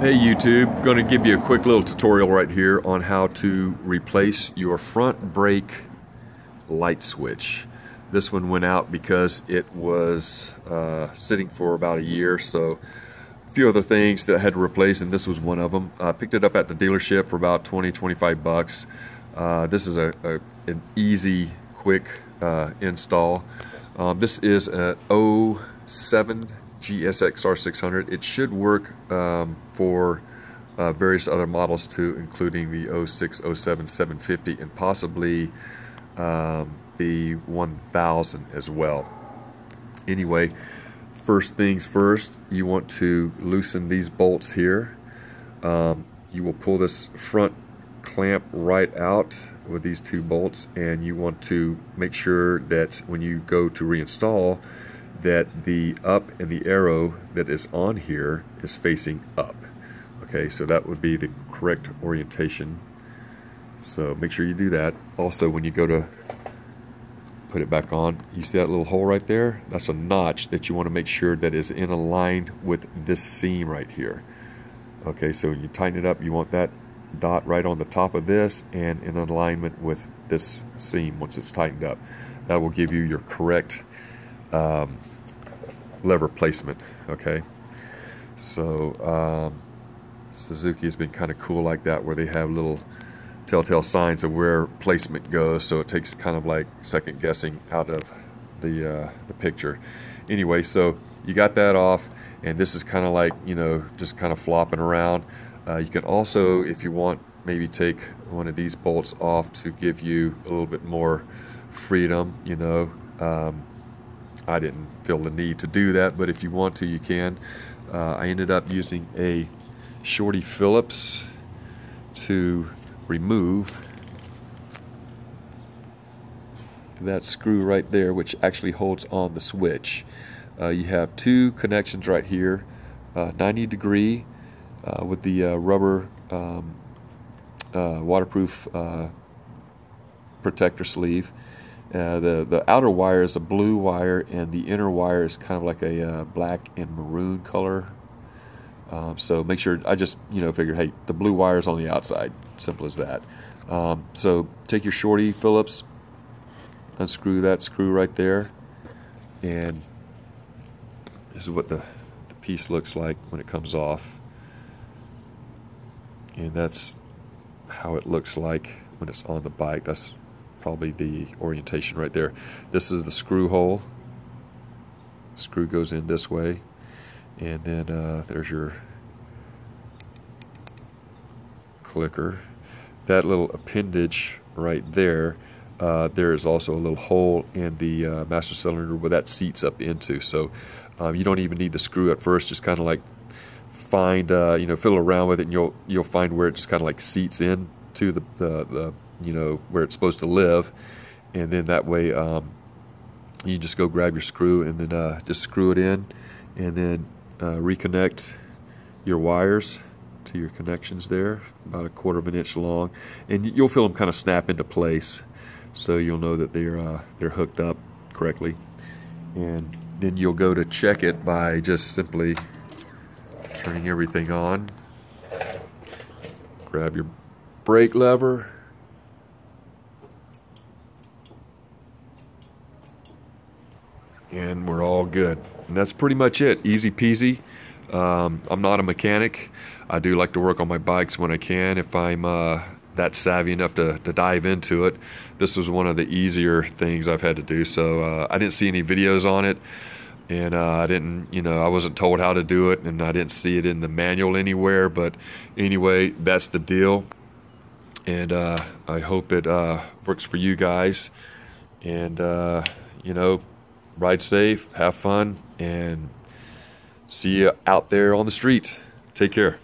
Hey YouTube, going to give you a quick little tutorial right here on how to replace your front brake light switch. This one went out because it was sitting for about a year, so a few other things that I had to replace, and this was one of them. I picked it up at the dealership for about 20-25 bucks. This is an easy, quick install. This is an 07 GSXR 600. It should work for various other models too, including the 06, 07, 750, and possibly the 1000 as well. Anyway, first things first, you want to loosen these bolts here. You will pull this front clamp right out with these two bolts, and you want to make sure that when you go to reinstall, that the up and the arrow that is on here is facing up. Okay, so that would be the correct orientation. So make sure you do that. Also, when you go to put it back on, you see that little hole right there? That's a notch that you want to make sure that is in a line with this seam right here. Okay, so when you tighten it up, you want that dot right on the top of this and in alignment with this seam once it's tightened up. That will give you your correct lever placement. Okay, so Suzuki has been kind of cool like that, where they have little telltale signs of where placement goes, so it takes kind of like second guessing out of the picture. Anyway, so you got that off, and this is kind of like, you know, just kind of flopping around. You can also, if you want, maybe take one of these bolts off to give you a little bit more freedom, you know. I didn't feel the need to do that, but if you want to, you can. I ended up using a shorty Phillips to remove that screw right there, which actually holds on the switch. You have two connections right here, 90-degree with the rubber waterproof protector sleeve. The outer wire is a blue wire, and the inner wire is kind of like a black and maroon color. So make sure, I just, you know, figure, hey, the blue wire is on the outside. Simple as that. So take your shorty Phillips, unscrew that screw right there, and this is what the piece looks like when it comes off. And that's how it looks like when it's on the bike. That's probably the orientation right there. This is the screw hole. Screw goes in this way, and then there's your clicker. That little appendage right there, there is also a little hole in the master cylinder where that seats up into. So you don't even need the screw at first. Just kind of like find, you know, fiddle around with it, and you'll find where it just kind of like seats in to the you know, where it's supposed to live, and then that way you just go grab your screw and then just screw it in, and then reconnect your wires to your connections there, about 1/4 of an inch long, and you'll feel them kind of snap into place, so you'll know that they're hooked up correctly. And then you'll go to check it by just simply turning everything on. Grab your brake lever, and we're all good. And that's pretty much it. Easy peasy. I'm not a mechanic. I do like to work on my bikes when I can, if I'm that savvy enough to dive into it. This was one of the easier things I've had to do, so I didn't see any videos on it, and I didn't, you know, I wasn't told how to do it, and I didn't see it in the manual anywhere. But anyway, that's the deal, and I hope it works for you guys. And you know, ride safe, have fun, and see you out there on the streets. Take care.